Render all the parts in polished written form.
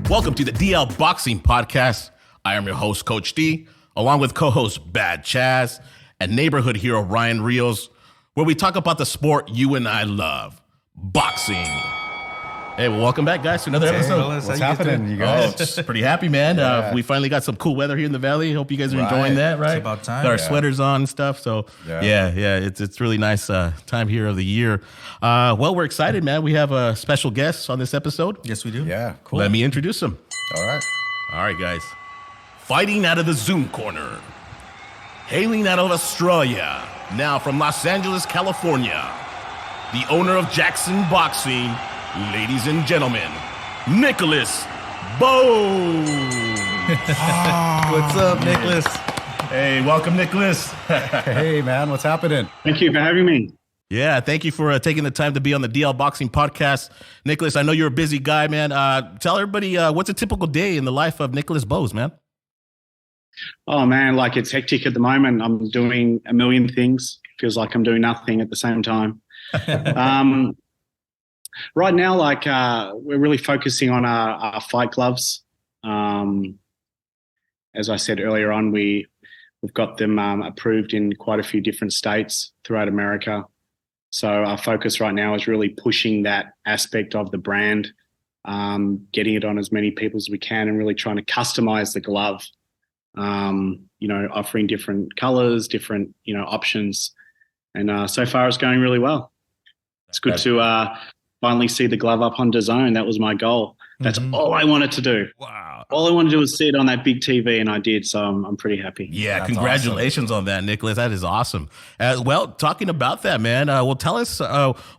Welcome to the DL Boxing Podcast. I am your host, Coach D, along with co-host Bad Chaz and neighborhood hero Ryan Rios, where we talk about the sport you and I love, boxing. Hey, well, welcome back, guys, to another episode. What's happening, you guys? Oh, just pretty happy, man. Yeah. We finally got some cool weather here in the valley. Hope you guys are enjoying that, right? It's about time. Got our sweaters on and stuff. So, yeah, it's really nice time here of the year. Well, we're excited, man. We have a special guest on this episode. Yes, we do. Yeah, Cool. Let me introduce him. All right, guys. Fighting out of the Zoom corner. Hailing out of Australia. Now from Los Angeles, California. The owner of Jaxon Boxing. Ladies and gentlemen, Nicholas Bo. What's up, Nicholas? Hey, welcome, Nicholas. Hey, man, what's happening? Thank you for having me. Yeah, thank you for taking the time to be on the DL Boxing Podcast. Nicholas, I know you're a busy guy, man. Tell everybody what's a typical day in the life of Nicholas Bowes, man? Oh, man, like it's hectic at the moment. I'm doing a million things. Feels like I'm doing nothing at the same time. Right now, like we're really focusing on our fight gloves. As I said earlier on, we've got them approved in quite a few different states throughout America. So our focus right now is really pushing that aspect of the brand, getting it on as many people as we can, and really trying to customize the glove. Offering different colors, different options, and so far it's going really well. It's good to finally see the glove up on DAZN. That was my goal. That's all I wanted to do. Wow. All I wanted to do was see it on that big TV, and I did, so I'm pretty happy. Yeah, That's congratulations on that, Nicholas. That is awesome. Well, talking about that, man, tell us,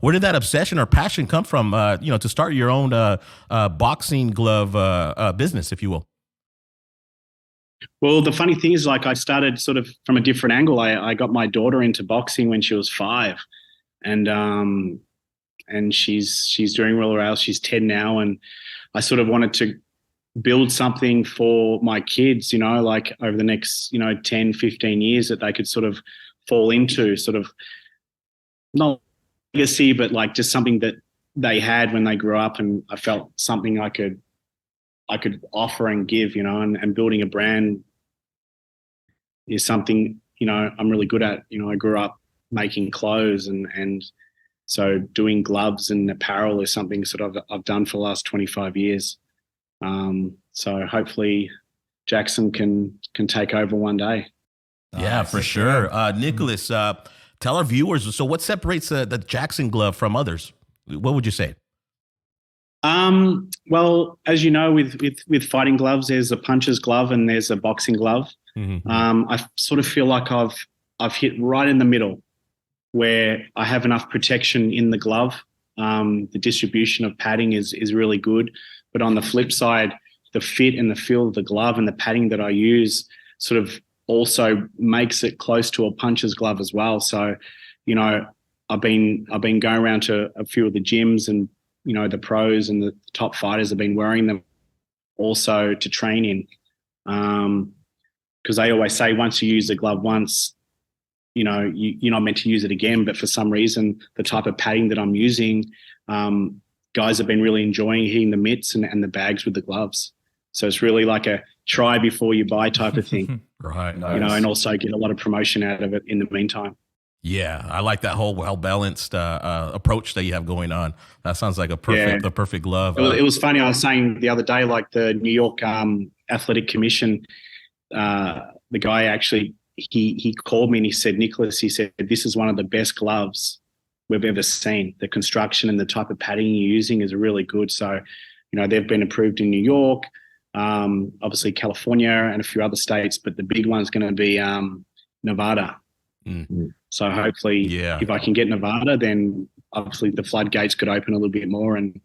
where did that obsession or passion come from, to start your own boxing glove business, if you will? Well, the funny thing is, like, I started sort of from a different angle. I got my daughter into boxing when she was 5, and she's doing really well. She's 10 now, and I sort of wanted to build something for my kids, like over the next, 10, 15 years that they could sort of fall into, sort of not legacy, but like just something that they had when they grew up. And I felt something I could offer and give, and building a brand is something, I'm really good at. I grew up making clothes, and so doing gloves and apparel is something sort of I've done for the last 25 years. So hopefully Jaxon can take over one day. Yeah, for sure. Nicholas, tell our viewers, so what separates the Jaxon glove from others? What would you say? Well, as you know, with fighting gloves, there's a puncher's glove and there's a boxing glove. Mm-hmm. I sort of feel like I've hit right in the middle, where I have enough protection in the glove. The distribution of padding is really good, but on the flip side, the fit and the feel of the glove and the padding that I use sort of also makes it close to a puncher's glove as well. So, I've been going around to a few of the gyms, and the pros and the top fighters have been wearing them also to train in, because they always say once you use the glove once, you're not meant to use it again. But for some reason, the type of padding that I'm using, guys have been really enjoying hitting the mitts and the bags with the gloves. So it's really like a try before you buy type of thing. Right. And also get a lot of promotion out of it in the meantime. Yeah, I like that whole well-balanced approach that you have going on. That sounds like the perfect glove. It was funny. I was saying the other day, like the New York Athletic Commission, the guy actually, he called me and he said, Nicholas, he said, this is one of the best gloves we've ever seen. The construction and the type of padding you're using is really good. So, they've been approved in New York, obviously California and a few other states, but the big one's going to be Nevada. Mm-hmm. So hopefully, if I can get Nevada, then obviously the floodgates could open a little bit more, and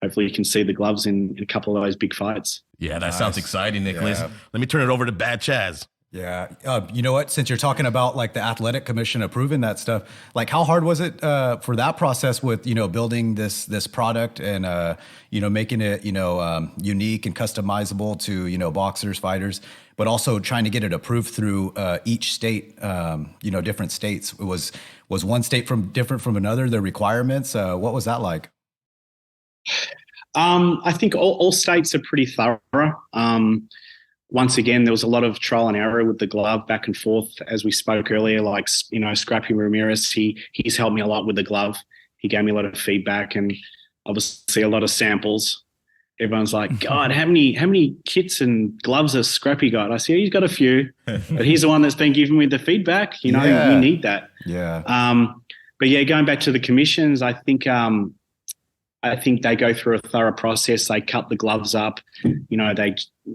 hopefully you can see the gloves in a couple of those big fights. Yeah, that sounds exciting, Nicholas. Yeah. Let me turn it over to Bad Chaz. Yeah. You know what? Since you're talking about like the athletic commission approving that stuff, like how hard was it for that process with, building this product and, making it, unique and customizable to, boxers, fighters, but also trying to get it approved through each state, different states. Was one state different from another, the requirements? What was that like? I think all states are pretty thorough. Once again, there was a lot of trial and error with the glove back and forth, as we spoke earlier. Like, Scrappy Ramirez, he's helped me a lot with the glove. He gave me a lot of feedback and obviously a lot of samples. Everyone's like, God, how many kits and gloves has Scrappy got? I say, he's got a few, but he's the one that's been giving me the feedback. You need that. Yeah. But yeah, going back to the commissions, I think they go through a thorough process. They cut the gloves up.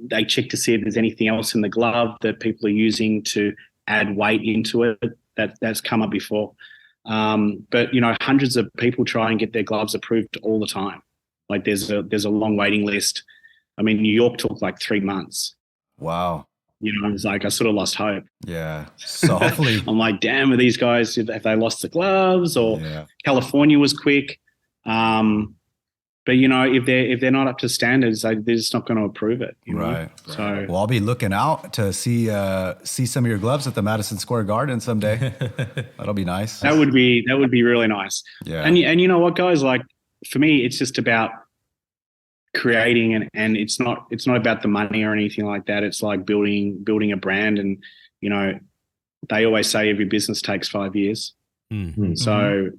They check to see if there's anything else in the glove that people are using to add weight into it. That's come up before. But hundreds of people try and get their gloves approved all the time. Like there's a long waiting list. I mean, New York took like 3 months. Wow. It's like I sort of lost hope. Yeah. So hopefully I'm like, damn, are these guys, have they lost the gloves? Or California was quick. But if they're not up to standards, they're just not going to approve it. Right. So, well, I'll be looking out to see some of your gloves at the Madison Square Garden someday. That'll be nice. That would be really nice. Yeah. And you know what, guys? Like for me, it's just about creating, and it's not about the money or anything like that. It's like building a brand, and they always say every business takes 5 years. Mm-hmm. So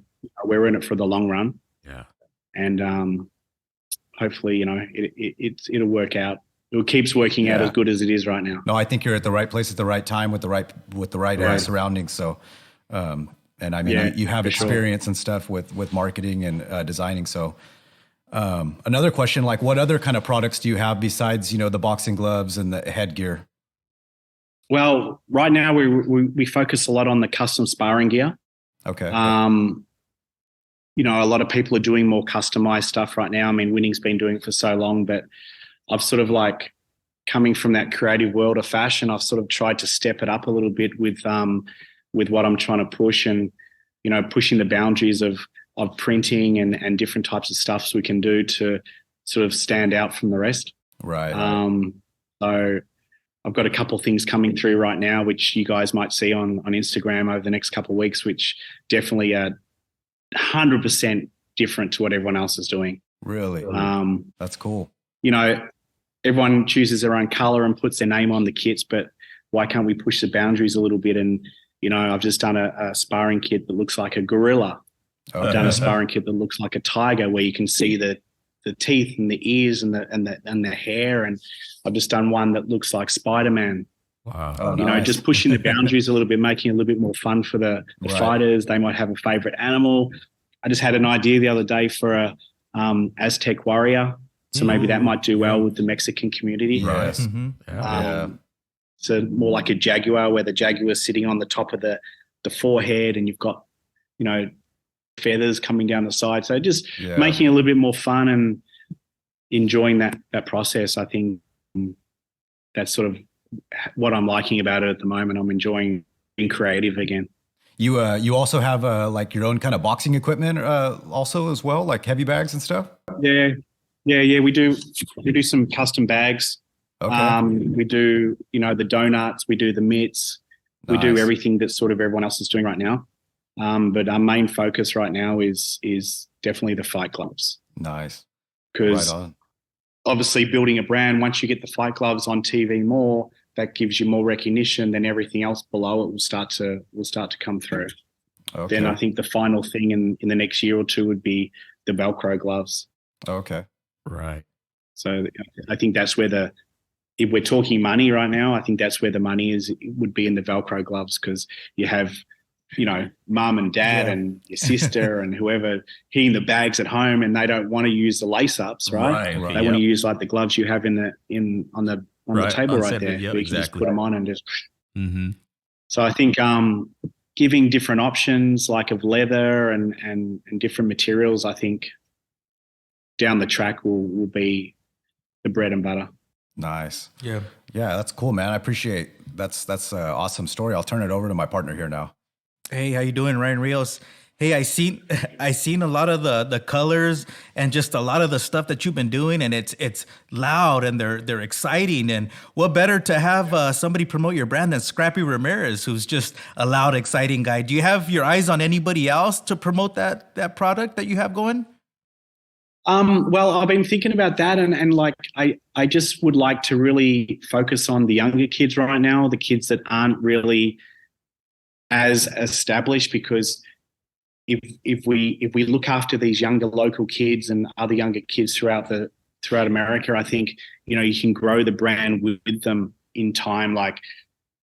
we're in it for the long run. Yeah. And hopefully, it'll work out. It keeps working out as good as it is right now. No, I think you're at the right place at the right time with the right surroundings. So, and I mean, you have experience and stuff with marketing and designing. So, another question, like what other kind of products do you have besides, the boxing gloves and the headgear? Well, right now we focus a lot on the custom sparring gear. Okay. A lot of people are doing more customized stuff right now. I mean, Winning's been doing it for so long, but I've sort of like coming from that creative world of fashion, I've sort of tried to step it up a little bit with what I'm trying to push, and, pushing the boundaries of printing and different types of stuffs we can do to sort of stand out from the rest. Right. So I've got a couple of things coming through right now, which you guys might see on Instagram over the next couple of weeks, which definitely are 100% different to what everyone else is doing. Really? That's cool. Everyone chooses their own color and puts their name on the kits, but why can't we push the boundaries a little bit? And, I've just done a sparring kit that looks like a gorilla. Okay. I've done a sparring kit that looks like a tiger, where you can see the teeth and the ears and the hair. And I've just done one that looks like Spider-Man. Wow. Oh, nice. Just pushing the boundaries a little bit, making it a little bit more fun for the fighters. They might have a favorite animal. I just had an idea the other day for a Aztec warrior. So maybe that might do well with the Mexican community. Yes. Mm-hmm. Yeah. So more like a jaguar, where the jaguar is sitting on the top of the forehead, and you've got, feathers coming down the side. So just making it a little bit more fun and enjoying that process. I think that's sort of what I'm liking about it at the moment. I'm enjoying being creative again. You also have like your own kind of boxing equipment also as well, like heavy bags and stuff? Yeah. We do some custom bags. Okay. We do, the donuts, we do the mitts, we do everything that sort of everyone else is doing right now. But our main focus right now is definitely the fight gloves. Nice. Because right on. Obviously building a brand, once you get the fight gloves on TV more, that gives you more recognition, then everything else below it will start to come through. Okay. Then I think the final thing in the next year or two would be the Velcro gloves. Okay. Right. So I think that's where if we're talking money right now, I think that's where the money would be in the Velcro gloves, because you have, mum and dad and your sister and whoever hitting the bags at home, and they don't want to use the lace ups, right? They want to use like the gloves you have on the table right there. Yep, where you can just put them on and just. Mm-hmm. So I think giving different options like of leather and different materials, I think down the track will be the bread and butter. Nice. Yeah. Yeah, that's cool, man. I appreciate that's an awesome story. I'll turn it over to my partner here now. Hey, how you doing, Ryan Rios? Hey, I seen a lot of the colors and just a lot of the stuff that you've been doing, and it's loud and they're exciting. And what better to have somebody promote your brand than Scrappy Ramirez, who's just a loud, exciting guy. Do you have your eyes on anybody else to promote that product that you have going? Well, I've been thinking about that, and like I just would like to really focus on the younger kids right now, the kids that aren't really as established, because if we look after these younger local kids and other younger kids throughout America, I think, you know, you can grow the brand with them in time. Like,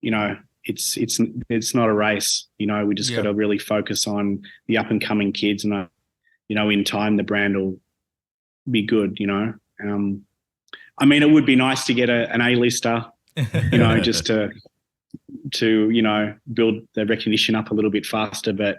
you know, it's not a race. You know, we just got to really focus on the up and coming kids, and you know, in time the brand will be good. You know, I mean, it would be nice to get an A-lister, you know, just to you know, build the recognition up a little bit faster, but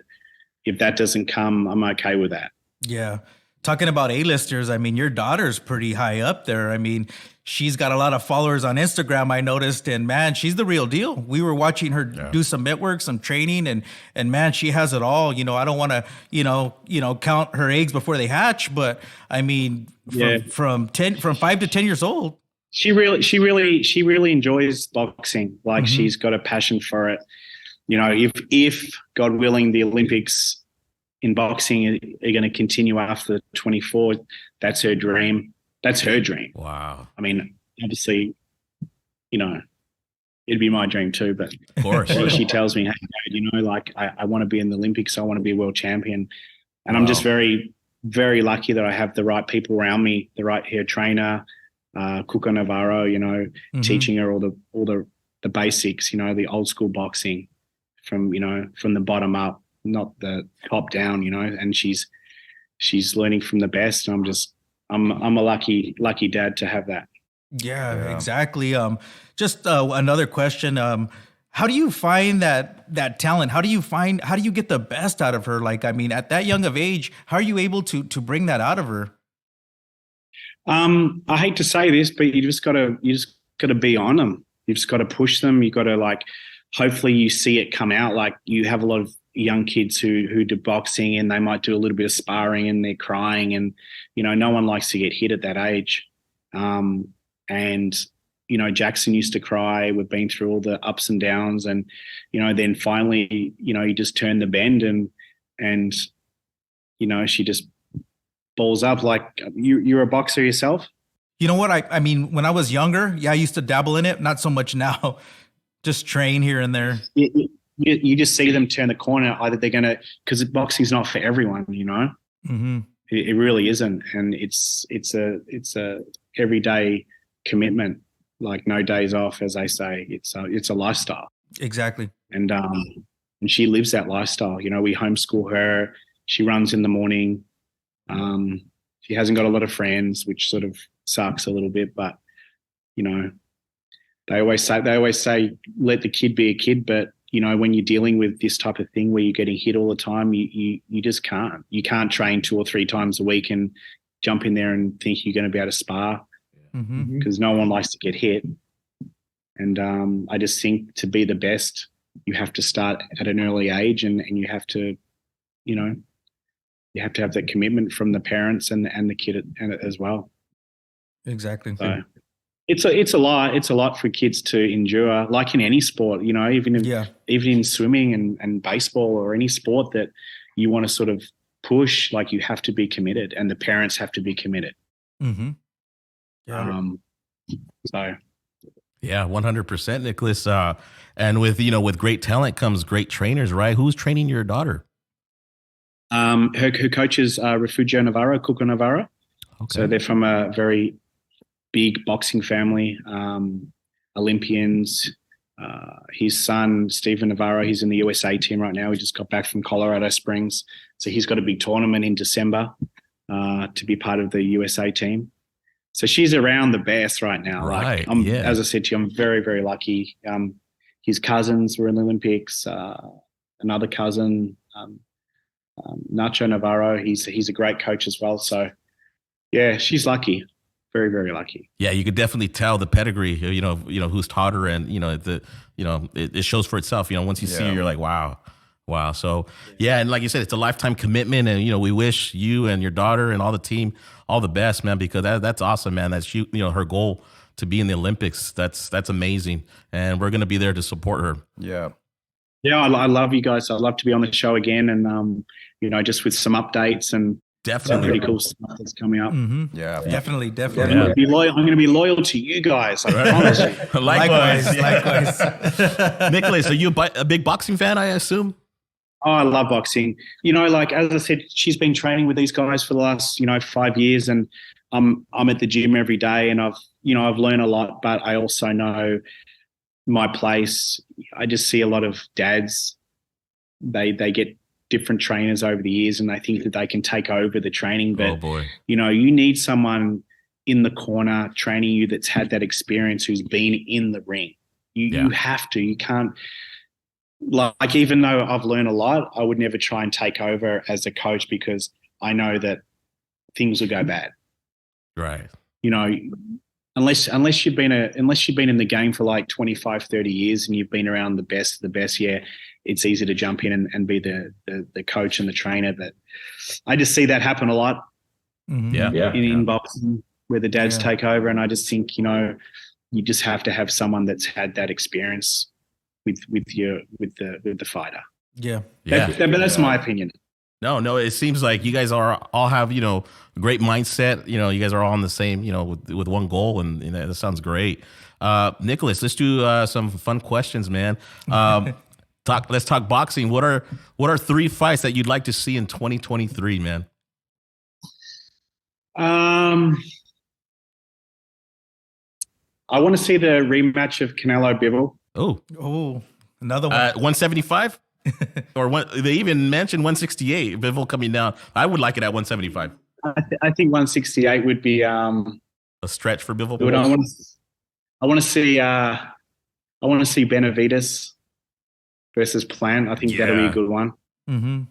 if that doesn't come, I'm okay with that. Yeah. Talking about A-listers, I mean, your daughter's pretty high up there. I mean, she's got a lot of followers on Instagram, I noticed, and man, she's the real deal. We were watching her do some mitt work, some training, and man, she has it all. You know, I don't want to, you know, count her eggs before they hatch, but I mean, from 5 to 10 years old. She really enjoys boxing. Like, she's got a passion for it. You know, if God willing, the Olympics in boxing are going to continue after 24, that's her dream. That's her dream. Wow. I mean, obviously, you know, it'd be my dream too, but of course, she tells me, hey, you know, like I want to be in the Olympics. I want to be a world champion. And I'm just very, very lucky that I have the right people around me, the right hair trainer, Cuco Navarro, you know, teaching her all the basics, you know, the old school boxing from the bottom up, not the top down, you know, and she's learning from the best. And I'm a lucky dad to have that. Yeah, exactly. Just another question. How do you find that talent? How do you get the best out of her? Like, I mean, at that young of age, how are you able to bring that out of her? I hate to say this, but you just gotta be on them. You just got to push them. You got to, like, hopefully you see it come out. Like, you have a lot of young kids who do boxing, and they might do a little bit of sparring and they're crying, and, you know, no one likes to get hit at that age. And, you know, Jaxon used to cry. We've been through all the ups and downs, and, you know, then finally, you know, you just turn the bend, and, you know, she just balls up. Like, you're a boxer yourself? You know what? I mean, when I was younger, I used to dabble in it. Not so much now. Just train here and there. You just see them turn the corner. Either they're going to, because boxing's not for everyone, you know. It really isn't, and it's a everyday commitment. Like, no days off, as they say. It's a lifestyle. Exactly. And she lives that lifestyle. You know, we homeschool her. She runs in the morning. She hasn't got a lot of friends, which sort of sucks a little bit, but, you know, they always say let the kid be a kid, but, you know, when you're dealing with this type of thing where you're getting hit all the time, you just can't. You can't train 2 or 3 times a week and jump in there and think you're going to be able to spar, because no one likes to get hit. And I just think to be the best, you have to start at an early age, and you have to, you know, you have to have that commitment from the parents and the kid as well. Exactly. So it's a lot for kids to endure, like in any sport, you know, even in swimming and baseball, or any sport that you want to sort of push, like, you have to be committed, and the parents have to be committed. Yeah. So. Yeah, 100%, Nicholas. And with great talent comes great trainers, right? Who's training your daughter? Her coaches are Refugio Navarro, Cuco Navarro. Okay. So they're from a very big boxing family, Olympians. His son, Stephen Navarro, he's in the USA team right now. He just got back from Colorado Springs. So he's got a big tournament in December to be part of the USA team. So she's around the best right now. Right. Like, as I said to you, I'm very, very lucky. His cousins were in the Olympics. Another cousin, Nacho Navarro, he's a great coach as well. So, yeah, she's lucky, Very, very lucky. Yeah, you could definitely tell the pedigree. Who's taught her, and it shows for itself. Once you see her, you're like, wow. So and like you said, it's a lifetime commitment, and we wish you and your daughter and all the team all the best, man. Because that's awesome, man. That's her goal to be in the Olympics. That's amazing, and we're gonna be there to support her. Yeah. Yeah, I love you guys. I'd love to be on the show again, and just with some updates and some pretty cool stuff that's coming up. Mm-hmm. Yeah, definitely. I'm going to be loyal to you guys. I promise you. Likewise. Nicholas, are you a big boxing fan, I assume? Oh, I love boxing. Like as I said, she's been training with these guys for the last 5 years, and I'm at the gym every day, and I've learned a lot, but I also know my place. I just see a lot of dads. They get different trainers over the years, and they think that they can take over the training. But you need someone in the corner training you that's had that experience, who's been in the ring. You have to. You can't. Like, even though I've learned a lot, I would never try and take over as a coach, because I know that things will go bad. Right. Unless you've been in the game for like 25, 30 years and you've been around the best of the best, it's easy to jump in and be the coach and the trainer. But I just see that happen a lot in boxing, where the dads take over. And I just think, you just have to have someone that's had that experience with the fighter. Yeah. But that's my opinion. No, it seems like you guys all have, a great mindset. You guys are all on the same, with one goal, and that sounds great. Nicholas, let's do some fun questions, man. Let's talk boxing. What are 3 fights that you'd like to see in 2023, man? I want to see the rematch of Canelo Bivol. Oh, another one. 175? Or they even mentioned 168. Bivol coming down. I would like it at 175. I think 168 would be a stretch for Bivol. I want to see Benavides versus Plant. I think that'll be a good one. Mm-hmm.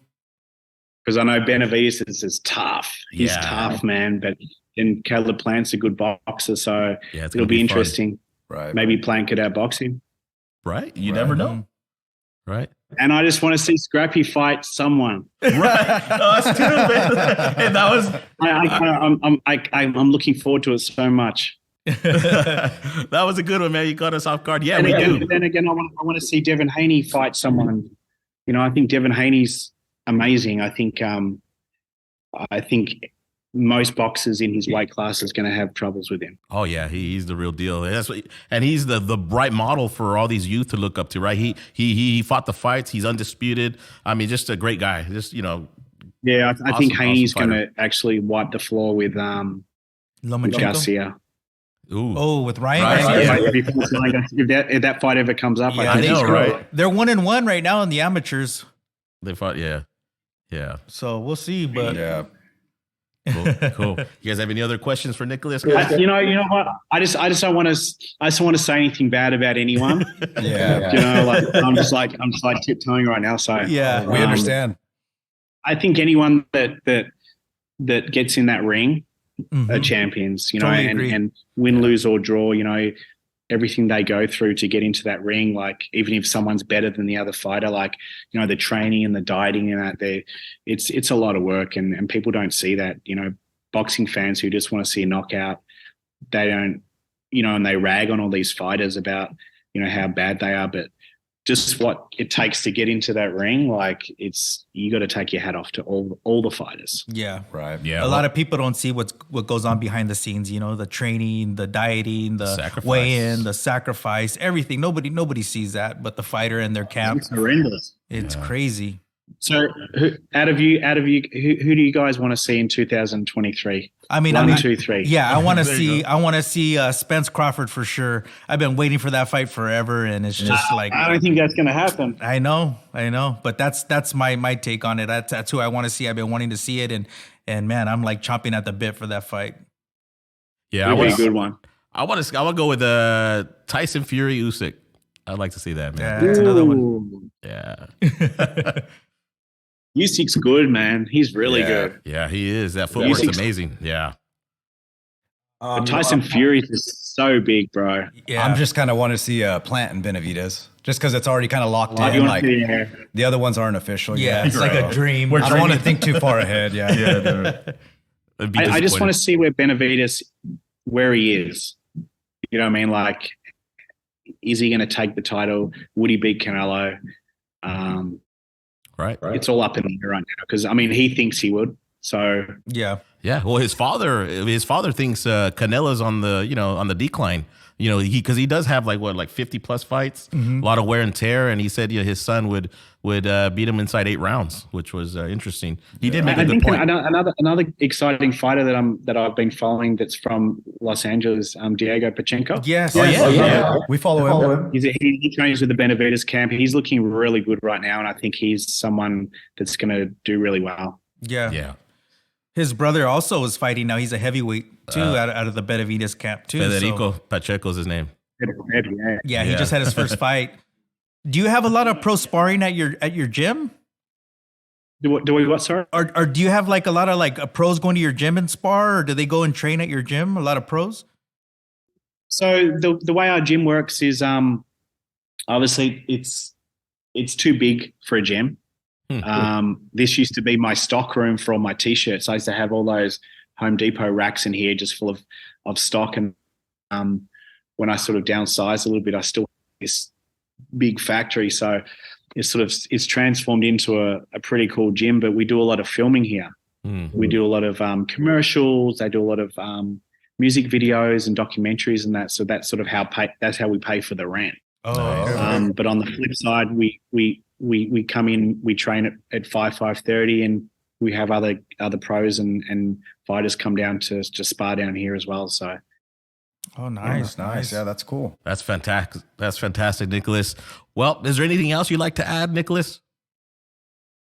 Because I know Benavides is tough. He's tough, man. But then Caleb Plant's a good boxer, so it'll be interesting. Right. Maybe Plant could outbox him. Right. You never know. Right. And I just want to see Scrappy fight someone. Right. Oh, that's true, man. And that was. I'm looking forward to it so much. That was a good one, man. You got us off guard. Yeah, we do. Then again, I want to see Devin Haney fight someone. I think Devin Haney's amazing. I think most boxers in his weight class is going to have troubles with him. Oh yeah, he's the real deal. And he's the bright model for all these youth to look up to, right? He fought the fights. He's undisputed. I mean, just a great guy. Just Yeah, I think Haney's going to actually wipe the floor with Garcia. Ooh. Oh, with Ryan. If that fight ever comes up, I think right. They're 1-1 right now in the amateurs. They fought, yeah. So we'll see, but Cool. You guys have any other questions for Nicholas? You know what? I just don't want to say anything bad about anyone. I'm just like tiptoeing right now. So we understand. I think anyone that gets in that ring are champions. Totally and win, lose or draw. Everything they go through to get into that ring, like even if someone's better than the other fighter, like, the training and the dieting and that, it's a lot of work and people don't see that. Boxing fans who just want to see a knockout, they don't, and they rag on all these fighters about, how bad they are, but just what it takes to get into that ring, like you got to take your hat off to all the fighters. Yeah. Right. Yeah. A lot of people don't see what goes on behind the scenes, the training, the dieting, the weigh-in, the sacrifice, everything. Nobody sees that but the fighter and their camp. It's horrendous. It's crazy. So out of you, who do you guys want to see in 2023? I mean, 1, 2, 3. Yeah, I want to see Spence Crawford for sure. I've been waiting for that fight forever, and it's just like I don't think that's going to happen. I know, but that's my take on it. That's who I want to see. I've been wanting to see it, and man, I'm like chomping at the bit for that fight. Yeah, it'll be a good one. I want to go with Tyson Fury Usyk. I'd like to see that, man. Yeah, that's another one. Yeah. Usyk's good, man. He's really good. Yeah, he is. That footwork's amazing. Yeah. But Tyson Fury is so big, bro. Yeah. I'm just kind of want to see Plant and Benavidez, just because it's already kind of locked you in. want Like to see, yeah. the other ones aren't official yeah, yet. it's like a so dream. I don't want to think too far ahead. Yeah. I just want to see where Benavidez, where he is. You know what I mean? Like, is he going to take the title? Would he beat Canelo? Right. It's all up in the air right now because, I mean, he thinks he would. So, Yeah. Yeah. Well, his father thinks Canelo's on the decline. You know, because he does have like 50 plus fights, a lot of wear and tear, and he said his son would beat him inside 8 rounds, which was interesting. He did make a good point. Another exciting fighter that I've been following that's from Los Angeles, Diego Pachenko. Yes. Yeah. We follow him. He trains with the Benavidez camp. He's looking really good right now, and I think he's someone that's going to do really well. Yeah. Yeah. His brother also is fighting now. He's a heavyweight too, out of the Benavidez camp too. Federico Pacheco's his name. Yeah, he just had his first fight. Do you have a lot of pro sparring at your gym? Do we what, sorry? Or do you have like a lot of like pros going to your gym and spar, or do they go and train at your gym? A lot of pros? So the way our gym works is obviously it's too big for a gym. This used to be my stock room for all my t-shirts. I used to have all those Home Depot racks in here just full of stock. And when I sort of downsized a little bit, I still have this big factory. So it's transformed into a pretty cool gym, but we do a lot of filming here. We do a lot of commercials. They do a lot of music videos and documentaries and that. So that's sort of that's how we pay for the rent. Oh, But on the flip side, we come in, we train at 5:30, and we have other pros and fighters come down to spar down here as well. So, Nice. Yeah, that's cool. That's fantastic. That's fantastic, Nicholas. Well, is there anything else you'd like to add, Nicholas?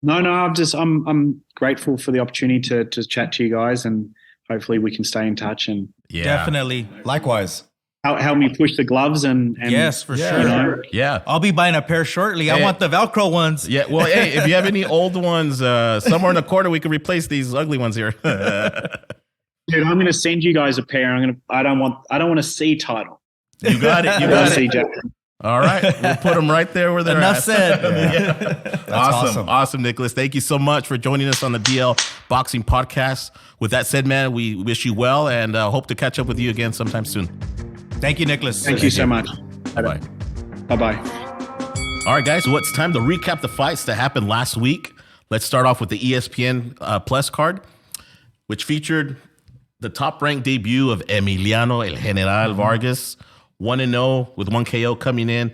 No, I'm grateful for the opportunity to chat to you guys, and hopefully we can stay in touch and definitely. Likewise. help me push the gloves and Yes, for sure. you know, Yeah. I'll be buying a pair shortly. I want the Velcro ones. Yeah. Well, hey, if you have any old ones somewhere in the corner, we can replace these ugly ones here. dude, I'm going to send you guys a pair. I don't want a C title. You got it. You I got want a it. C jacket. All right. We'll put them right there where they're Enough at. said. Awesome. Awesome, Nicholas. Thank you so much for joining us on the DL Boxing Podcast. With that said, man, we wish you well and hope to catch up with you again sometime soon. Thank you, Nicholas. Thank you so much. Bye-bye. Bye-bye. All right, guys. Well, it's time to recap the fights that happened last week. Let's start off with the ESPN Plus card, which featured the top-ranked debut of Emiliano El General Vargas, 1-0 with 1 KO coming in.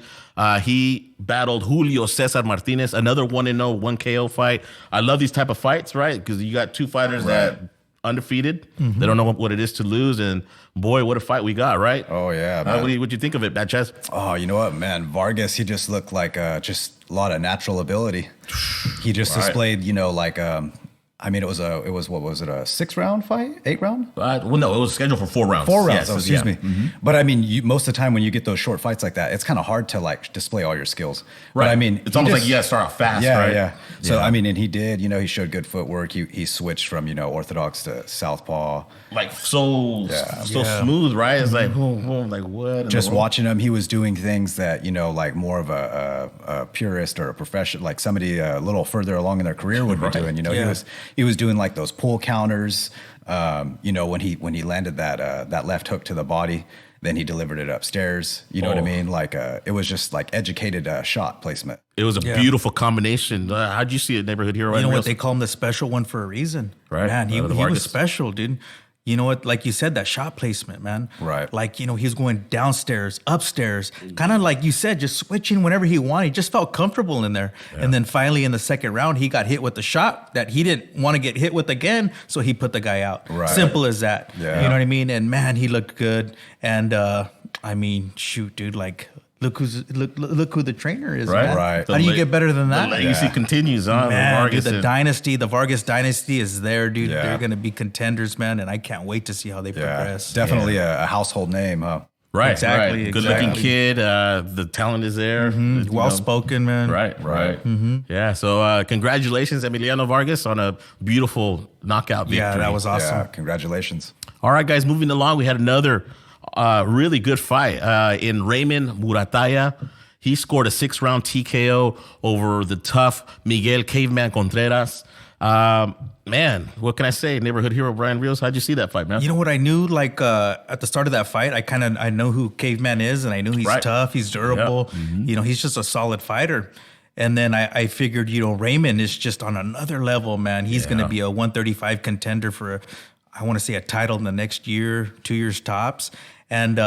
He battled Julio Cesar Martinez, another 1-0, 1 KO fight. I love these type of fights, right? Because you got two fighters that undefeated. They don't know what it is to lose, and boy, what a fight we got, right? Oh, yeah, man. What'd you think of it, Bad Chaz? Oh, you know what, man? Vargas, he just looked like just a lot of natural ability. He just displayed, it was a 6-round fight, 8-round? Well, no, it was scheduled for 4 rounds. 4 rounds. Yes, Excuse me. But I mean, most of the time when you get those short fights like that, it's kind of hard to like display all your skills. Right. But I mean, it's almost like you got to start off fast, right? Yeah. So I mean, and he did. You know, he showed good footwork. He switched from orthodox to southpaw. Like so smooth, right? It's like, like what? Just watching him, he was doing things that like more of a purist or a professional, like somebody a little further along in their career would be doing. He was doing like those pull counters. When he landed that left hook to the body, then he delivered it upstairs. You know what I mean? Like it was just like educated shot placement. It was a beautiful combination. How'd you see it, Neighborhood Hero? You know what? They call him the special one for a reason. Right. Man, he Vargas. was special, dude. You know what? Like you said, that shot placement, man. Right. Like, he was going downstairs, upstairs, kind of like you said, just switching whenever he wanted. He just felt comfortable in there. Yeah. And then finally in the second round, he got hit with the shot that he didn't want to get hit with again. So he put the guy out. Right. Simple as that. Yeah. You know what I mean? And man, he looked good. And shoot, dude, like, look who the trainer is, right? Man. Right. How do you get better than that? The legacy continues on. Man, dude, the Vargas dynasty is there, dude. Yeah. They're going to be contenders, man, and I can't wait to see how they progress. Definitely a household name, huh? Right, Exactly, right. Good-looking exactly. kid. The talent is there. You know. Well spoken, man. Right. Yeah. So, congratulations, Emiliano Vargas, on a beautiful knockout victory. Yeah, that was awesome. Yeah, congratulations. All right, guys. Moving along, we had another really good fight in Raymond Muratalla. He scored a 6-round TKO over the tough Miguel Caveman Contreras. Man, what can I say? Neighborhood hero Brian Rios. How'd you see that fight, man? You know what I knew? Like at the start of that fight, I know who Caveman is, and I knew he's Right. tough, he's durable. You know, he's just a solid fighter. And then I figured, you know, Raymond is just on another level, man. He's going to be a 135 contender for, I want to say, a title in the next year, 2 years tops. And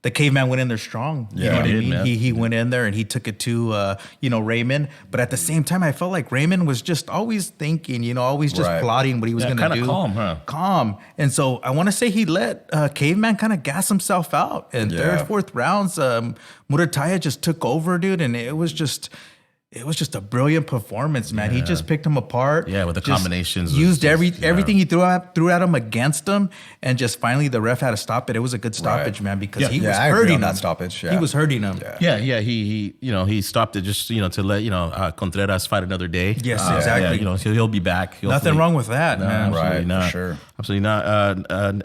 the Caveman went in there strong. You know what I did, mean? man. He went in there and he took it to, you know, Raymond. But at the same time, I felt like Raymond was just always thinking, you know, always just Right. plotting what he was going to do. Kind of calm, huh? Calm. And so I want to say he let Caveman kind of gas himself out. And Yeah. third, fourth rounds, Muratalla just took over, dude. And it was just a brilliant performance, man. He just picked him apart. Yeah, with the Just combinations. Used Yeah. everything he threw at him against him. And just finally the ref had to stop it. It was a good stoppage, man, because Yeah. he Yeah, was I agree hurting on that him. stoppage, yeah. He was hurting him. Yeah. He you know, he stopped it just, you know, to let, you know, Contreras fight another day. Yes, Yeah, exactly. you know, so he'll be back. Nothing Hopefully. wrong with that, man. Absolutely Right, not. for sure. Absolutely not.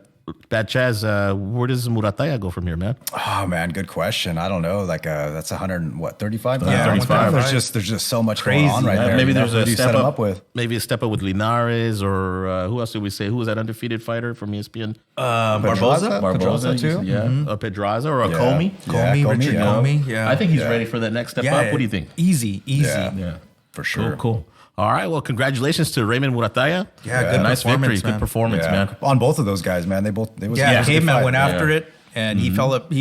Bad Chaz, where does Muratalla go from here, man? Oh man, good question. I don't know. Like that's 135. Yeah, 35. There's just so much Crazy. going on right there. Maybe you know? there's Who a do you step set him up, up with. Maybe a step up with Linares, or who else did we say? Who was that undefeated fighter from ESPN? Barboza? Pedraza too. Yeah, a Pedraza or a Yeah. Comey. Comey, Yeah, Richard yeah. Comey. Yeah. I think he's Yeah. ready for that next step Yeah, up. What do you think? Easy. Yeah. For sure. Cool. All right. Well, congratulations to Raymond Muratalla. Yeah, good nice victory. performance, Good man. performance, Yeah. man. On both of those guys, man. They was Yeah, it was a good Caveman fight. went after Yeah. it, and he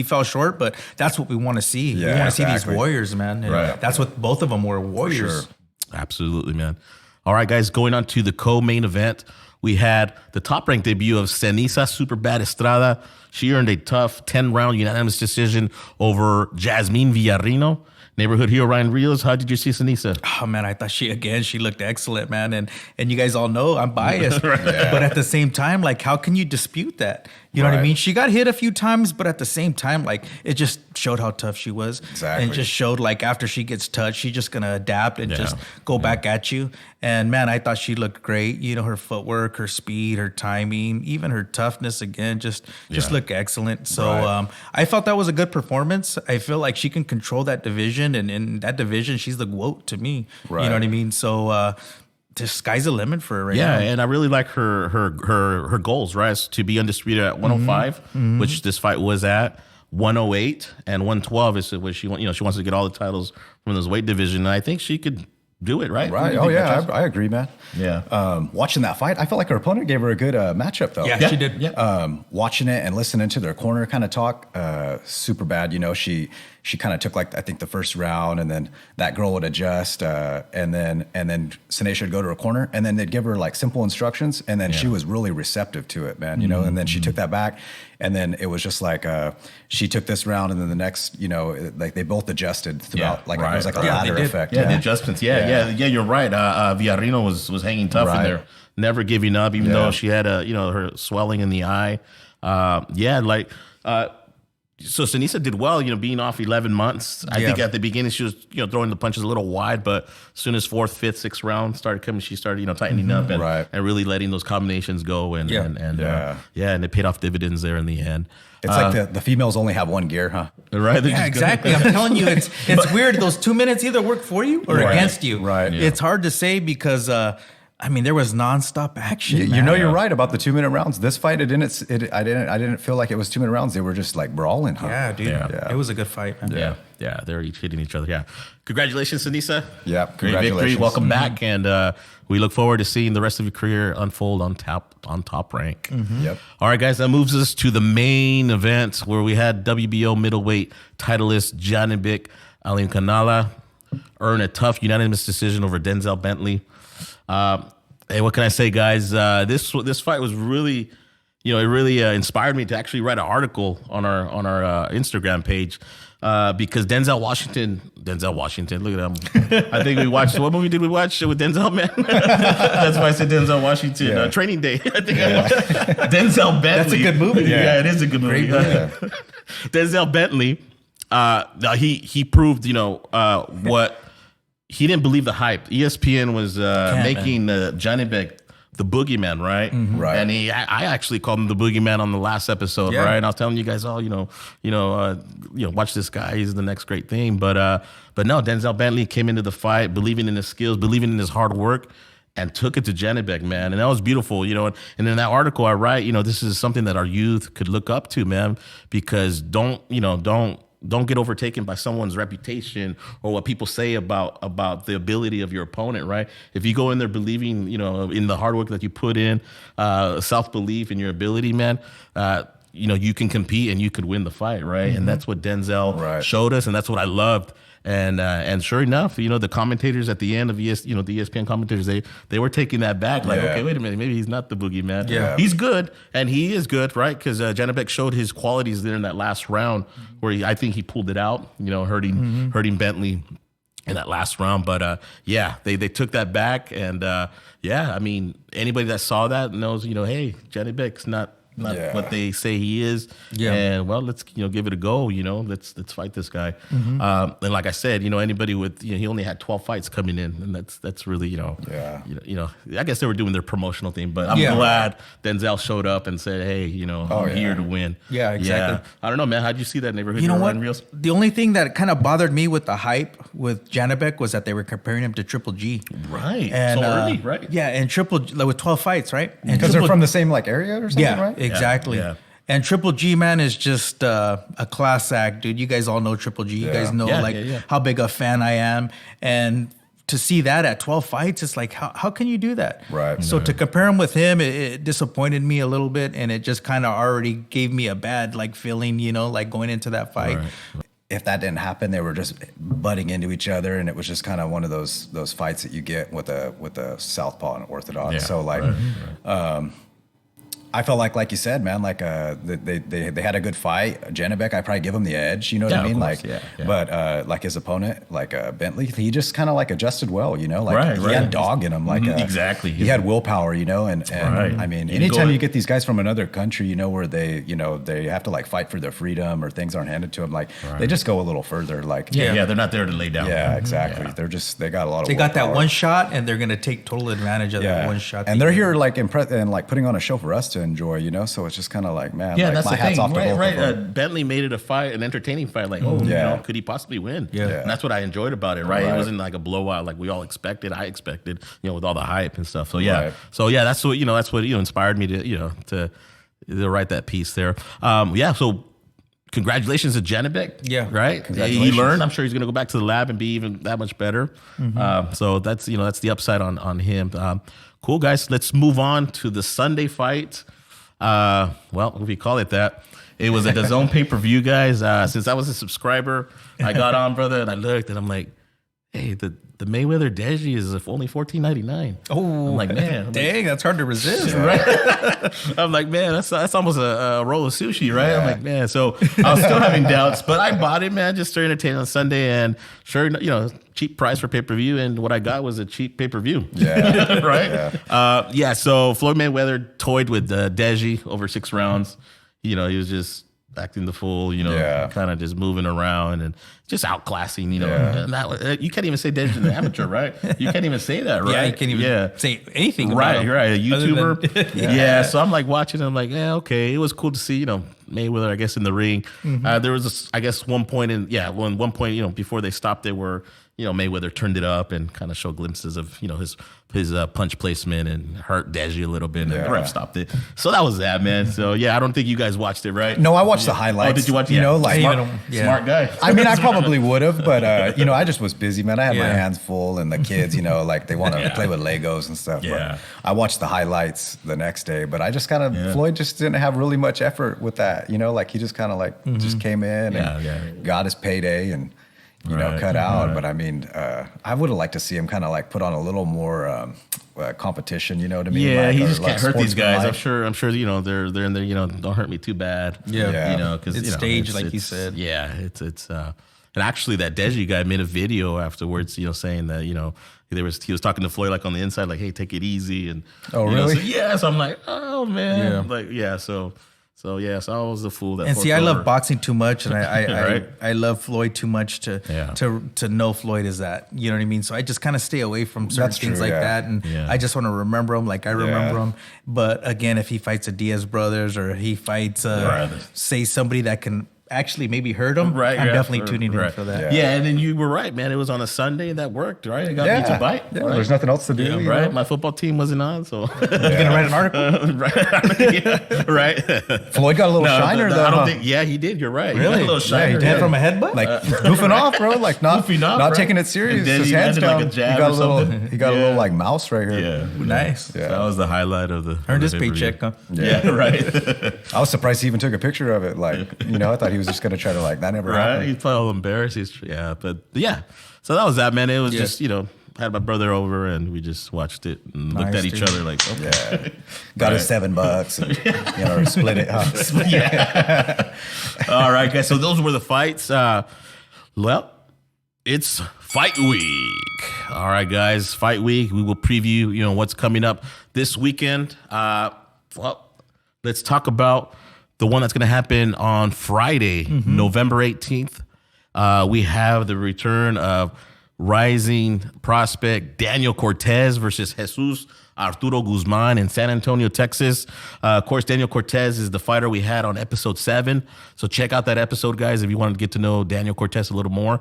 fell short. But that's what we want to see. we Yeah, want to see these exactly. warriors, man. And Right. That's what both of them were, warriors. sure. Absolutely, man. All right, guys, going on to the co-main event, we had the top-ranked debut of Seniesa Superbad Estrada. She earned a tough 10-round unanimous decision over Jazmin Villarino. Neighborhood hero Ryan Rios, how did you see Seniesa? Oh man, I thought she looked excellent, man. And you guys all know I'm biased. But at the same time, like how can you dispute that? You know what I Right. mean? She got hit a few times, but at the same time, like it just showed how tough she was. Exactly. And just showed like after she gets touched, she's just gonna adapt and just go back at you. And man, I thought she looked great. You know, her footwork, her speed, her timing, even her toughness again, just looked excellent. So Right. I felt that was a good performance. I feel like she can control that division, and in that division, she's the GOAT to me. You Right. know what I mean? So the sky's the limit for her right Yeah, now. and I really like her goals, right? Is to be undisputed at 105, which this fight was at 108, and 112 is what she wants. You know, she wants to get all the titles from this weight division. And I think she could do it, right? Right. Oh yeah, I agree, man. Yeah. Watching that fight, I felt like her opponent gave her a good matchup though. Yeah, she did. Yeah. Watching it and listening to their corner kind of talk, super bad. You know, she kind of took like I think the first round, and then that girl would adjust, and then Seniesa would go to her corner, and then they'd give her like simple instructions, and then she was really receptive to it, man. You know, and then she took that back, and then it was just like she took this round, and then the next, you know, like they both adjusted throughout. Like it was like a Yeah, they ladder did. effect. Yeah, the adjustments. Yeah, you're right. Villarino was hanging tough in Right. there, never giving up, even Yeah. though she had her swelling in the eye. So Seniesa did well, you know, being off 11 months. I think at the beginning she was, you know, throwing the punches a little wide, but as soon as fourth, fifth, sixth round started coming, she started, you know, tightening up and, Right. and really letting those combinations go. And and it paid off dividends there in the end. It's like the females only have one gear, huh? Right? They're Yeah, just exactly. I'm telling you, it's weird. Those 2 minutes either work for you or Right. against you. Right. It's hard to say because I mean there was nonstop action. You man. know, you're right about the 2 minute rounds. This fight, I didn't feel like it was 2 minute rounds. They were just like brawling, huh? Yeah, dude. Yeah. It was a good fight, man. Yeah, they're each hitting each other. Yeah. Congratulations, Seniesa. Yeah, Great victory. congratulations. Welcome back. And we look forward to seeing the rest of your career unfold on top rank. Yep. All right, guys, that moves us to the main event where we had WBO middleweight titleist Janibek Alimkhanuly earn a tough unanimous decision over Denzel Bentley. Hey, what can I say, guys? This fight was really, it really inspired me to actually write an article on our Instagram page because Denzel Washington, look at him. I think we watched, what movie did we watch with Denzel, man? That's why I said Denzel Washington, Training Day. I think I watched Denzel Bentley. That's a good movie. Yeah, it is a good movie. Denzel Bentley, he proved, what he didn't believe the hype. ESPN was making Janibek the boogeyman, right? Mm-hmm. Right. And I actually called him the boogeyman on the last episode, right? And I was telling you guys, watch this guy. He's the next great thing. But no, Denzel Bentley came into the fight believing in his skills, believing in his hard work, and took it to Janibek, man. And that was beautiful, And in that article I write, this is something that our youth could look up to, man, because don't get overtaken by someone's reputation or what people say about the ability of your opponent, right? If you go in there believing, in the hard work that you put in, self-belief in your ability, man, you can compete and you could win the fight, right? Mm-hmm. And that's what Denzel showed us, and that's what I loved. And sure enough, the commentators at the end of the ESPN commentators, they were taking that back, like, okay, wait a minute, maybe he's not the boogeyman. Yeah, he's good, and he is good, right? Because Janibek showed his qualities there in that last round, where I think he pulled it out, hurting Bentley in that last round. But they took that back, and I mean, anybody that saw that knows, hey, Janibek's not what they say he is. Yeah. And let's give it a go. Let's fight this guy. Mm-hmm. And like I said, anybody with he only had 12 fights coming in, and that's really I guess they were doing their promotional thing, but I'm glad Denzel showed up and said, hey, I'm here to win. Yeah, exactly. Yeah. I don't know, man. How'd you see that neighborhood? You know what? The only thing that kind of bothered me with the hype with Janibek was that they were comparing him to Triple G. Right. And, so early, right? Yeah, and with 12 fights, right? Because they're from the same area or something, right? Exactly. Yeah. And Triple G, man, is just a class act, dude. You guys all know Triple G. You guys know how big a fan I am. And to see that at 12 fights, it's like, how can you do that? Right. So to compare him with him, it disappointed me a little bit. And it just kind of already gave me a bad feeling, going into that fight. Right. If that didn't happen, they were just butting into each other, and it was just kind of one of those fights that you get with a southpaw and orthodox. Yeah. So I felt like you said, man, they had a good fight. Janibek, I probably give him the edge, you know what I mean? But his opponent, Bentley, he just kind of adjusted well, he had dog in him, exactly. He had willpower, and I mean, anytime you get these guys from another country, where they have to fight for their freedom or things aren't handed to them, they just go a little further, they're not there to lay down. Yeah, exactly. Yeah. They got a lot of. They got that one shot, and they're gonna take total advantage of that one shot. And they're here and putting on a show for us to enjoy, so it's just kind of man, that's my the hat's thing, off to both of them. Bentley made it an entertaining fight, could he possibly win? Yeah. And that's what I enjoyed about it, right? It wasn't like a blowout like we all expected. I expected, with all the hype and stuff. So that's what inspired me to write that piece there. So congratulations to Janibek. Yeah. Right? He learned. I'm sure he's going to go back to the lab and be even that much better. Mm-hmm. So that's the upside on him. Cool, guys. Let's move on to the Sunday fight. If you call it that. It was a DAZN pay-per-view, guys. Since I was a subscriber, I got on, brother, and I looked, and I'm like, hey, the Mayweather Deji is only $14.99. Oh, I'm like, man. That's hard to resist. Right? I'm like, man, that's almost a roll of sushi, right? Yeah. I'm like, man. So I was still having doubts, but I bought it, man, just to entertain on Sunday. And sure, cheap price for pay-per-view. And what I got was a cheap pay-per-view. Yeah. Right? Yeah. So Floyd Mayweather toyed with Deji over 6 rounds. He was just acting the fool, kind of just moving around and just outclassing, And that, you can't even say Deji's an amateur, right? You can't even say that, right? Yeah, you can't even say anything about him. Right, a YouTuber. So I'm watching and I'm like, yeah, okay. It was cool to see, Mayweather, I guess, in the ring. Mm-hmm. There was, one point one point, before they stopped, they were, Mayweather turned it up and kind of showed glimpses of, his punch placement and hurt Deji a little bit, and the ref stopped it. So that was that, man. So I don't think you guys watched it, right? No, I watched the highlights. Oh, did you watch it? Smart guy. I mean, I probably would have, but I just was busy, man. I had my hands full, and the kids, they want to play with Legos and stuff. Yeah. But I watched the highlights the next day, but I just kind of Floyd just didn't have really much effort with that. He just kind of just came in and got his payday and. cut out. But I mean, I would have liked to see him kind of like put on a little more competition. You know what I mean? Yeah, like, he just like can't hurt these guys. sportsmanlike. I'm sure. They're in there. Don't hurt me too bad. Yeah. Because It's staged, like you said. Yeah, it's. And actually, that Deji guy made a video afterwards. Saying that he was talking to Floyd like on the inside, like, "Hey, take it easy." And Oh, really? So I'm like, "Oh man," So I was the fool that. And see, I love boxing too much, and Right. I love Floyd too much to know Floyd is that. You know what I mean? So I just kind of stay away from certain That's things true, like yeah. that, and I just want to remember him like I remember him. But again, if he fights a Diaz brothers or he fights, say somebody that can actually maybe hurt him, I'm definitely tuning in for that. Yeah, and then you were right, man. It was on a Sunday and that worked, right? It got me to bite. Yeah, right? there's nothing else to do. you Right, know? my football team wasn't on, so You gonna write an article? right. Floyd got a little shiner though. I don't huh? think. Yeah, he did. You're right. Really? He got a little shiner. he Dead did. from a headbutt? Like goofing off, bro. Like not Goofing off, not right? taking it serious. And then His he hands landed like down. a jab he got or a little. something. He got a little like mouse right here. Yeah. Nice. Yeah. That was the highlight of the. Earned of his the paycheck, pay-per-view. huh? Yeah, right. I was surprised he even took a picture of it. Like, I thought he was just gonna try to like that never Right, happened. he's probably all embarrassed. So that was that, man. It was just had my brother over and we just watched it and looked at Nice, each dude. other like, okay. Got his $7 and split it. Huh? All right, guys. So those were the fights. Well, it's fight week. All right, guys. Fight week. We will preview, what's coming up this weekend. Well, let's talk about the one that's going to happen on Friday, November 18th. We have the return of rising prospect Daniel Cortez versus Jesus Arturo Guzman in San Antonio, Texas. Of course, Daniel Cortez is the fighter we had on episode 7. So check out that episode, guys, if you want to get to know Daniel Cortez a little more.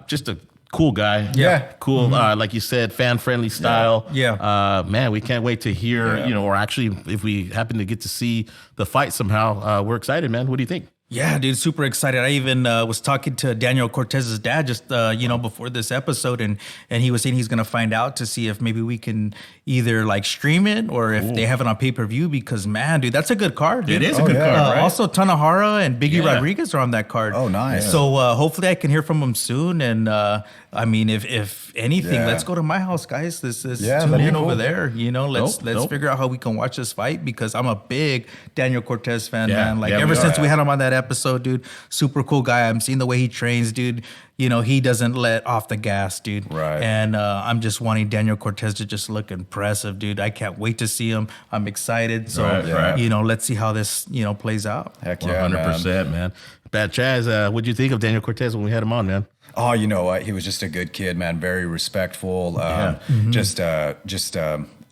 Just a cool guy. Yeah. Cool. Like you said, fan-friendly style. Yeah. Man, we can't wait to hear, or actually, if we happen to get to see the fight somehow, we're excited, man. What do you think? Yeah, dude, super excited. I even was talking to Daniel Cortez's dad just, before this episode, and he was saying he's going to find out to see if maybe we can either like stream it or if they have it on pay-per-view because, man, dude, that's a good card, dude. It is a good card, right? Also, Tanahara and Biggie Rodriguez are on that card. Oh, nice. So hopefully I can hear from him soon. And I mean, if anything, let's go to my house, guys. This is tune that'd be in cool. over there. Let's Nope. figure out how we can watch this fight because I'm a big Daniel Cortez fan, Yeah, man. Like yeah, ever we since are. we had him on that episode, dude, super cool guy. I'm seeing the way he trains, dude. He doesn't let off the gas, dude. Right. And I'm just wanting Daniel Cortez to just look impressive, dude. I can't wait to see him. I'm excited. So, Right. let's see how this, plays out. Heck yeah, 100%, man. Bad Chaz, what'd you think of Daniel Cortez when we had him on, man? Oh, you know what? He was just a good kid, man. Very respectful.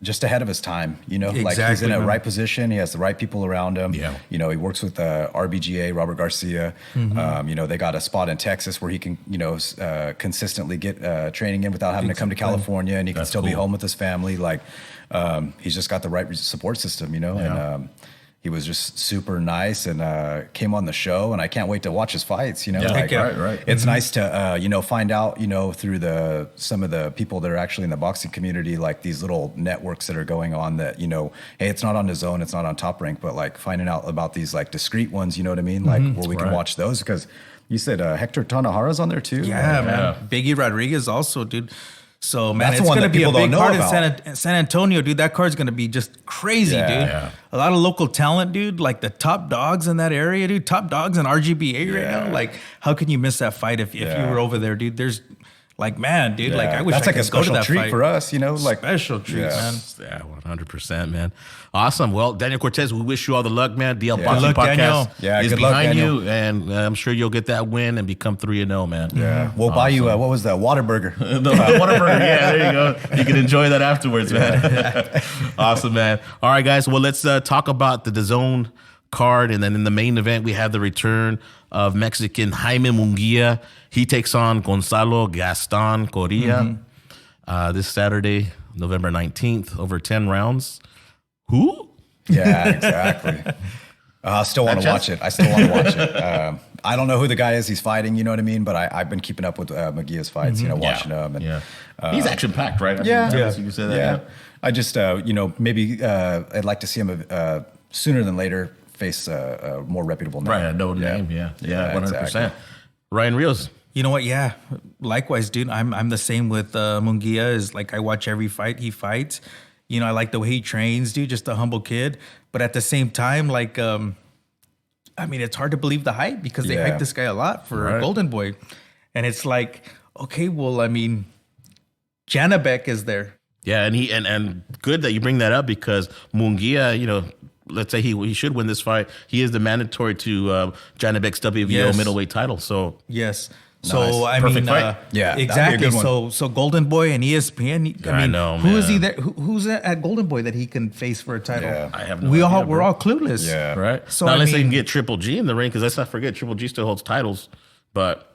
Just ahead of his time. Like he's Exactly, in a man. right position. He has the right people around him. Yeah. He works with RBGA, Robert Garcia. They got a spot in Texas where he can, consistently get training in without having to come to California, and he can That's still be cool. home with his family. Like, he's just got the right support system, and. He was just super nice and came on the show, and I can't wait to watch his fights. Heck yeah. Right. It's nice to find out through some of the people that are actually in the boxing community, like these little networks that are going on that hey, it's not on DAZN, it's not on Top Rank, but like finding out about these like discreet ones, you know what I mean, like where we can watch those because you said Hector Tanahara's on there too. Yeah, Like, man. Biggie Rodriguez also, dude. So, man, That's it's the one going to that be a people big don't know card in about. San Antonio, dude. That card's going to be just crazy, Yeah, dude. yeah. A lot of local talent, dude. Like the top dogs in that area, dude. Top dogs in RGBA right now. Like, how can you miss that fight if you were over there, dude? There's like, man, dude. Like, I wish that's I like a could go to special that treat fight. for us, like Special treat, Yeah. man. Yeah, 100%, man. Awesome. Well, Daniel Cortez, we wish you all the luck, man. DL Boxing Good luck, Podcast Daniel. Yeah, is good luck, behind Daniel. you, and I'm sure you'll get that win and become 3-0, man. Yeah, we'll buy you what was that Whataburger? Whatever. Yeah, there you go. You can enjoy that afterwards, man. Awesome, man. All right, guys. Well, let's talk about the DAZN card, and then in the main event, we have the return of Mexican Jaime Munguia. He takes on Gonzalo Gaston Correa this Saturday, November 19th, over 10 rounds. Who? Yeah, exactly. I still want to watch it. I don't know who the guy is he's fighting, you know what I mean? But I've been keeping up with Munguia's fights, watching them. And, He's action packed, right? I mean, Yeah. you can say that. yeah. I just, maybe I'd like to see him sooner than later face a more reputable name. Right, a no name. Yeah, 100%. exactly. Ryan Rios, You know what? Yeah. Likewise, dude. I'm the same with Munguia. Is like I watch every fight he fights. You know, I like the way he trains, dude. Just a humble kid. But at the same time, like, I mean, it's hard to believe the hype because they hype this guy a lot for Golden Boy, and it's like, okay, well, I mean, Janibek is there. Yeah, and and good that you bring that up because Munguia, you know, let's say he should win this fight. He is the mandatory to Janibek's WBO middleweight title. So yes. So nice. I Perfect mean, fight. exactly. So Golden Boy and ESPN. I mean, know, who is he man. there? Who's at Golden Boy that he can face for a title? Yeah. I have no idea, we're all clueless. Yeah. right. So Now, I unless they mean- can get Triple G in the ring, because let's not forget Triple G still holds titles, but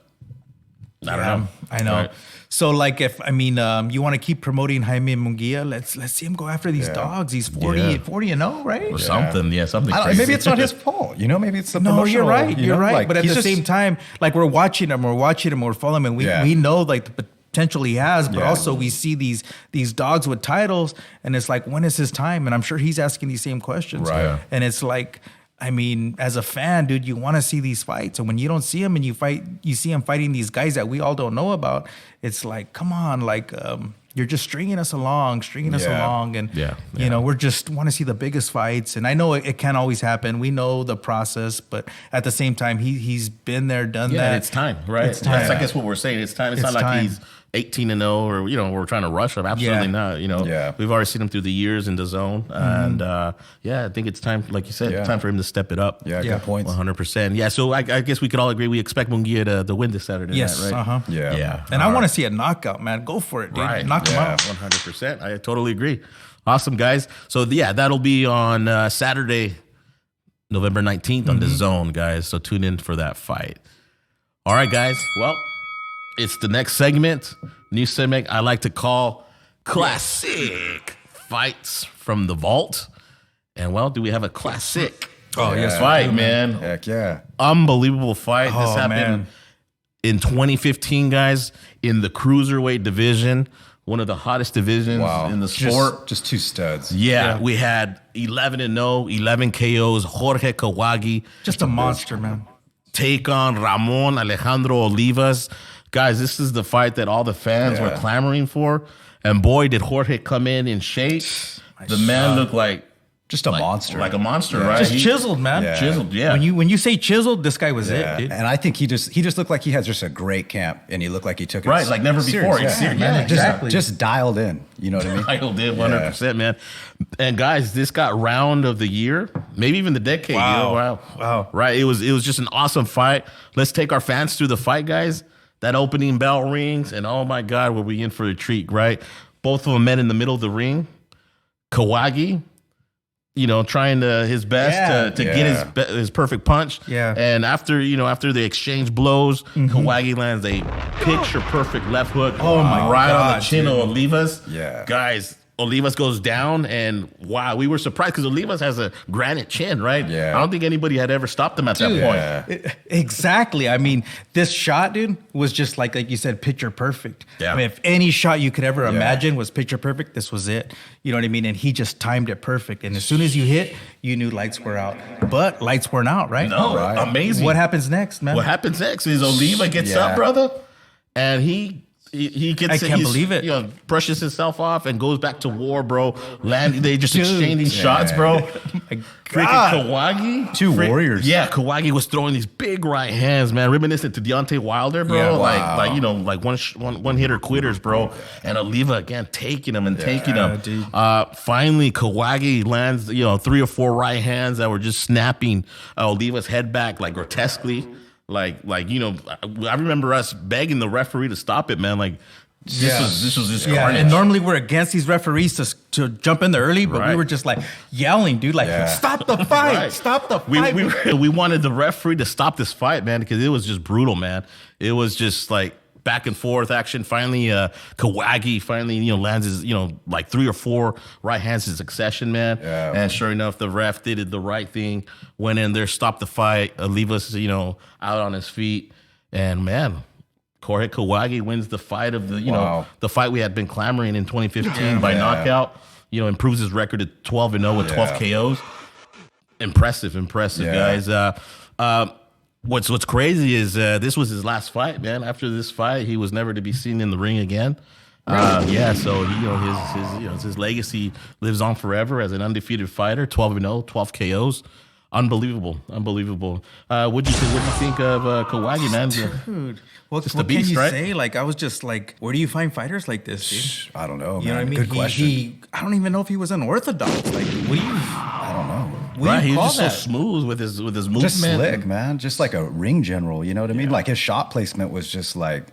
I don't know. I know. Right. So like, if I mean, you want to keep promoting Jaime Munguia, let's see him go after these dogs. He's 40 and 0, right? Or something, something I don't- crazy. maybe it's not his fault. You know, maybe it's the No, you're promotional, right. you You're know, right. like, But at he's the just- same time, like we're watching him, we're following him, and we know like the potential he has, but also we see these dogs with titles, and it's like, when is his time? And I'm sure he's asking these same questions. Right. Yeah. And it's like, I mean, as a fan, dude, you want to see these fights, and when you don't see him and you see him fighting these guys that we all don't know about, it's like, come on, like. You're just stringing us along, and you know, we're just want to see the biggest fights. And I know it can't always happen. We know the process, but at the same time, he's been there, done that. and it's time, right? It's time. That's, I guess what we're saying. It's time. It's not like time. he's 18-0 or, you know, we're trying to rush him. Absolutely not. You know, we've already seen him through the years in DAZN. And I think it's time, like you said, time for him to step it up. Yeah, good points. 100%. Yeah, so I guess we could all agree we expect Munguia to win this Saturday Yes, night, right? uh-huh. Yeah. And I want to see a knockout, man. Go for it, dude. Right. Knock him out. 100%. I totally agree. Awesome, guys. So, that'll be on Saturday, November 19th on DAZN, guys. So tune in for that fight. All right, guys. Well, it's the next segment. New segment I like to call Classic Fights from the Vault. And, well, do we have a classic fight, man? Heck yeah. Unbelievable fight. This Oh, happened man. in 2015, guys, in the cruiserweight division, one of the hottest divisions in the sport. Just two studs. Yeah, we had 11-0, 11 KOs, Jorge Kawagi. Just a monster, man. Take on Ramon Alejandro Olivas. Guys, this is the fight that all the fans were clamoring for. And boy, did Jorge come in shape. The man looked like Just a monster. Like a monster, right? Just chiseled, man. Yeah. Chiseled, yeah. When you say chiseled, this guy was Yeah. it, dude. And I think he just looked like he had just a great camp, and he looked like he took it Right, like never before. serious. It's serious. Yeah, Yeah, just, exactly. just dialed in. You know what I mean? Michael did 100%, man. And guys, this got round of the year, maybe even the decade. Wow. Wow. Right. It was just an awesome fight. Let's take our fans through the fight, guys. That opening bell rings, and oh my God, were we in for a treat, right? Both of them met in the middle of the ring. Kawagi, you know, trying his best to get his perfect punch. Yeah. And after they exchange blows, Kawagi lands a picture perfect left hook. Oh my right on the God, chin of Olivas. Yeah. Guys, Olivas goes down, and wow, we were surprised because Olivas has a granite chin, right? Yeah. I don't think anybody had ever stopped him at that point. Exactly. I mean, this shot, dude, was just like you said, picture perfect. Yeah. I mean, if any shot you could ever imagine was picture perfect, this was it. You know what I mean? And he just timed it perfect. And as soon as you hit, you knew lights were out. But lights weren't out, right? No, amazing. What happens next, man? What happens next is Oliva gets up, brother, and he gets. I can't believe it. You know, brushes himself off and goes back to war, bro. They just exchange these shots, bro. Freaking Kawagi, Two warriors. Yeah, Kawagi was throwing these big right hands, man, reminiscent to Deontay Wilder, bro. Yeah, like you know, like one hitter quitters, bro. And Oliva again taking him and taking him. dude. Finally, Kawagi lands 3 or 4 right hands that were just snapping Oliva's head back like grotesquely. Like I remember us begging the referee to stop it, man. Like this was just carnage. And normally we're against these referees to jump in there early, but we Right. were just like yelling, dude, like stop the fight, Right. stop the fight. We wanted the referee to stop this fight, man, because it was just brutal, man. It was just like back and forth action. Finally, Kawagi lands his like 3 or 4 right hands in succession, man. Yeah. And sure enough, the ref did the right thing. Went in there, stopped the fight, leave us out on his feet, and man. Jorge Kawagi wins the fight of the fight we had been clamoring in 2015 by knockout. Improves his record to 12-0 with 12 KOs. Impressive, guys. What's crazy is this was his last fight, man. After this fight, he was never to be seen in the ring again. Yeah, so his legacy lives on forever as an undefeated fighter, 12-0, 12 KOs. Unbelievable. What'd you think of Kawagi, man? Dude, what Just a can beast, you right? say? Like, I was just like, where do you find fighters like this, dude? I don't know, man. You know what I mean? Good question. I don't even know if he was unorthodox. Like, what do you? I don't know. What Right, do you he's call just that? so smooth with his movement. Just slick, man. Just like a ring general. You know what I mean? Like his shot placement was just like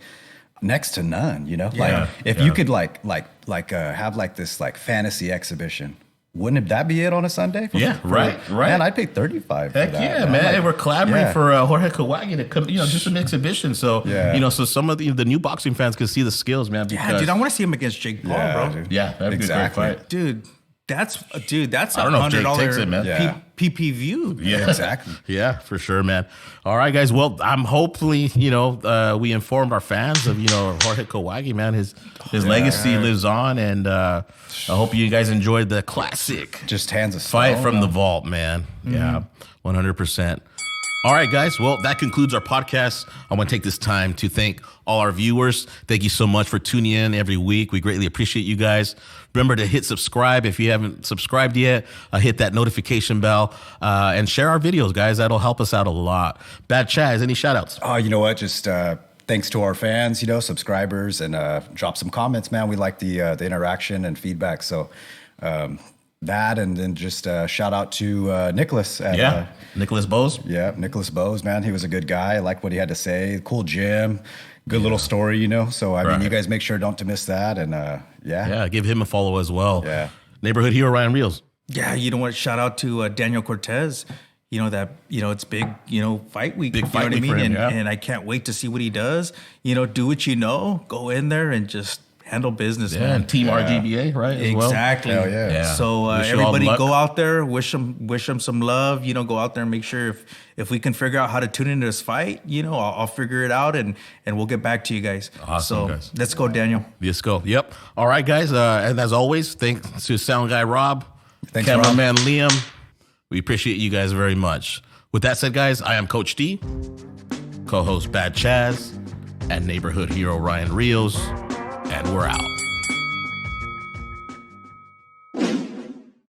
next to none. You know, like if you could have like this like fantasy exhibition. Wouldn't that be it on a Sunday? Right. Man, I'd pay 35 Heck for that. yeah, man. Like, We're collaborating for Jorge Kawagi to come, just an exhibition. So, so some of the new boxing fans can see the skills, man. Yeah, dude, I want to see him against Jake Paul, bro. dude. Yeah, that'd Exactly. be a great fight. Dude, that's I don't know if Jake $100 takes it, man. Yeah. PPV. Yeah, Exactly. Yeah, for sure, man. All right, guys. Well, I'm hopefully, we informed our fans of, Jorge Kawagi, man. His legacy lives on, and I hope you guys enjoyed the classic Just hands of fight stone, from the vault, man. Yeah, 100%. All right, guys. Well, that concludes our podcast. I want to take this time to thank all our viewers. Thank you so much for tuning in every week. We greatly appreciate you guys. Remember to hit subscribe if you haven't subscribed yet. Hit that notification bell and share our videos, guys. That'll help us out a lot. Bad Chaz, any shout outs? Oh, you know what? Just thanks to our fans, subscribers, and drop some comments, man. We like the interaction and feedback. So that, and then just shout out to Nicholas. Nicholas Bose. Yeah, Nicholas Bose, man. He was a good guy. I liked what he had to say. Cool gym. Good little story, So, I mean, you guys make sure don't to miss that. And Yeah, give him a follow as well. Yeah. Neighborhood hero Ryan Reels. Yeah, you know what? Shout out to Daniel Cortez. It's big, fight week. Big fight you know week what for I him, mean? yeah. And I can't wait to see what he does. Do what you know. Go in there and just handle business, Yeah, man. and Team RGBA, right? As well? Exactly. Hell yeah. Yeah. So Wish you all everybody luck. go out there, wish them some love. Go out there and make sure if we can figure out how to tune into this fight, I'll figure it out and we'll get back to you guys. Awesome, so guys. let's go, Daniel. Let's go. Yep. All right, guys. And as always, thanks to sound guy Rob, Thanks, cameraman Liam. We appreciate you guys very much. With that said, guys, I am Coach D, co-host Bad Chaz, and neighborhood hero Ryan Reels, and we're out.